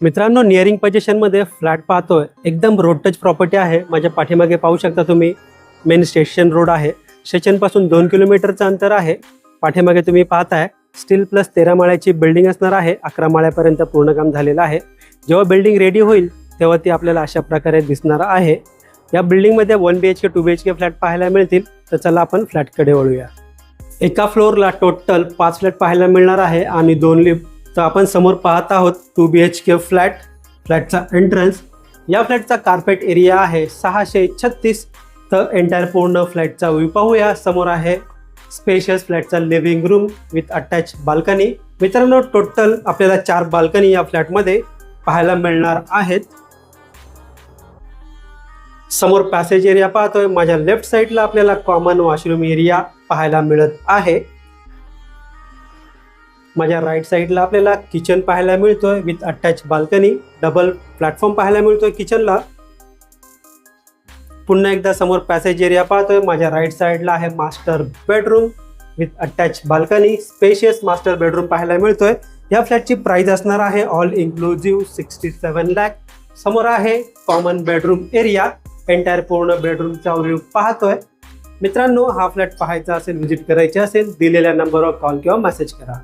मित्रांनो, nearing पोझिशनमध्ये flat पाहतोय. एकदम रोड टच प्रॉपर्टी आहे. माझ्या पाठीमागे पाहू शकता तुम्ही, मेन स्टेशन रोड आहे. स्टेशनपासून 2 किलोमीटरचं अंतर आहे. पाठीमागे तुम्ही पाहताय स्टील प्लस 13 माळ्याची बिल्डिंग असणार आहे. 11 माळ्यापर्यंत पूर्ण काम झालेलं आहे. जेव्हा बिल्डिंग रेडी होईल तेव्हा ती आपल्याला अशा प्रकारे दिसणार आहे. या बिल्डिंगमध्ये 1 BHK 2 BHK फ्लॅट पाहायला मिळतील. तर चला आपण फ्लॅटकडे वळूया. एका फ्लोअरला टोटल 5 फ्लॅट पाहायला मिळणार आहे आणि 2 लिफ्ट. तर आपण समोर पाहत आहोत 2 BHK फ्लॅटचा एंट्रन्स. या फ्लॅटचा कार्पेट एरिया आहे 636. तर एंटायर पूर्ण फ्लॅटचा व्ह्यू पाहूया. समोर आहे स्पेशियस फ्लॅटचा living room with attach balcony. मित्रांनो, टोटल आपल्याला 4 बाल्कनी या फ्लॅटमध्ये पाहायला मिळणार आहेत. समोर पॅसेज एरिया पाहतोय. माझ्या लेफ्ट साईडला आपल्याला कॉमन वॉशरूम एरिया पाहायला मिळत आहे. माझ्या राईट साईडला आपल्याला किचन पाहायला मिळतोय with attach balcony. Double platform पाहायला मिळतोय किचनला. पुन्हा एकदा समोर पॅसेज एरिया पाहतोय. माझ्या राईट साईडला आहे master bedroom with attach balcony. Spacious master bedroom पाहायला मिळतोय. या फ्लॅटची प्राइस असणार आहे ऑल इन्क्लुझिव्ह 67 लाख. समोर आहे कॉमन बेडरूम एरिया. एंटायर पूर्ण बेडरूमचा व्ह्यू पाहतोय. मित्रांनो, हा फ्लॅट पाहायचा असेल, व्हिजिट करायचे असेल, दिलेल्या नंबरवर कॉल किंवा मेसेज करा.